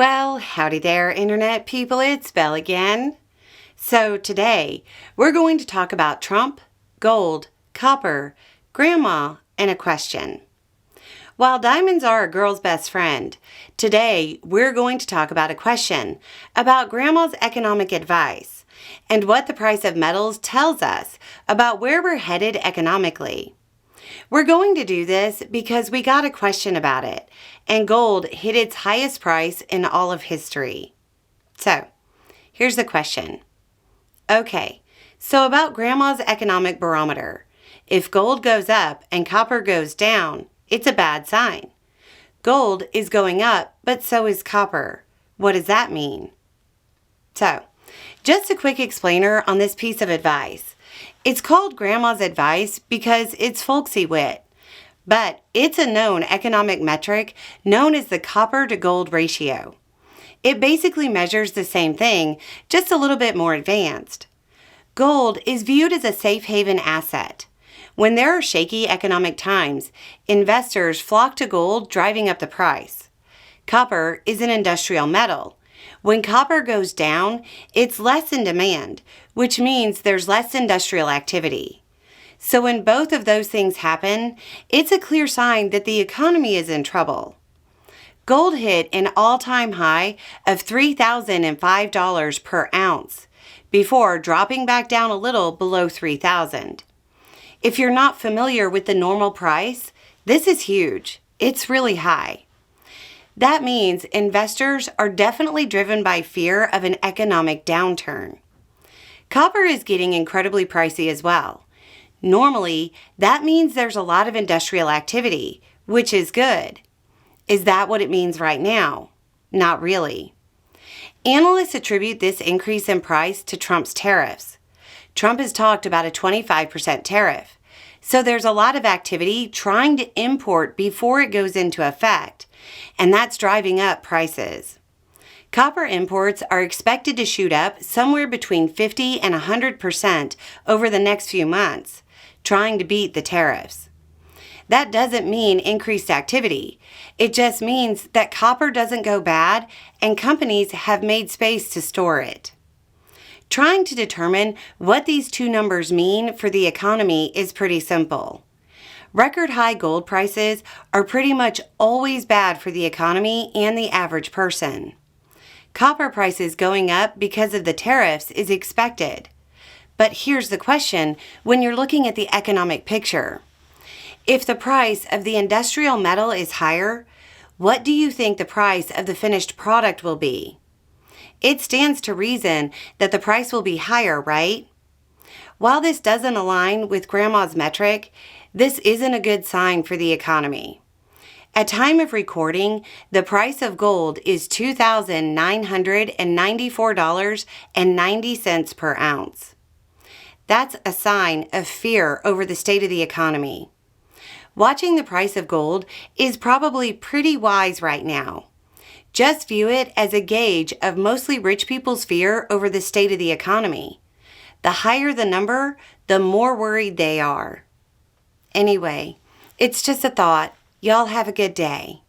Well, howdy there, Internet people. It's Belle again. So today, we're going to talk about Trump, gold, copper, grandma, and a question. While diamonds are a girl's best friend, today we're going to talk about a question about grandma's economic advice and what the price of metals tells us about where we're headed economically. We're going to do this because we got a question about it, and gold hit its highest price in all of history. So, here's the question. Okay, so about Grandma's economic barometer. If gold goes up and copper goes down, it's a bad sign. Gold is going up, but so is copper. What does that mean? So, just a quick explainer on this piece of advice. It's called Grandma's advice because it's folksy wit, but it's a known economic metric known as the copper to gold ratio. It basically measures the same thing, just a little bit more advanced. Gold is viewed as a safe haven asset. When there are shaky economic times, investors flock to gold, driving up the price. Copper is an industrial metal. When copper goes down, it's less in demand, which means there's less industrial activity. So when both of those things happen, it's a clear sign that the economy is in trouble. Gold hit an all-time high of $3,005 per ounce before dropping back down a little below $3,000. If you're not familiar with the normal price, this is huge. It's really high. That means investors are definitely driven by fear of an economic downturn. Copper is getting incredibly pricey as well. Normally, that means there's a lot of industrial activity, which is good. Is that what it means right now? Not really. Analysts attribute this increase in price to Trump's tariffs. Trump has talked about a 25% tariff, so there's a lot of activity trying to import before it goes into effect, and that's driving up prices. Copper imports are expected to shoot up somewhere between 50 and 100% over the next few months, trying to beat the tariffs. That doesn't mean increased activity. It just means that copper doesn't go bad and companies have made space to store it. Trying to determine what these two numbers mean for the economy is pretty simple. Record high gold prices are pretty much always bad for the economy and the average person. Copper prices going up because of the tariffs is expected. But here's the question when you're looking at the economic picture. If the price of the industrial metal is higher, what do you think the price of the finished product will be? It stands to reason that the price will be higher, right? While this doesn't align with Grandma's metric, this isn't a good sign for the economy. At time of recording, the price of gold is $2,994.90 per ounce. That's a sign of fear over the state of the economy. Watching the price of gold is probably pretty wise right now. Just view it as a gauge of mostly rich people's fear over the state of the economy. The higher the number, the more worried they are. Anyway, it's just a thought. Y'all have a good day.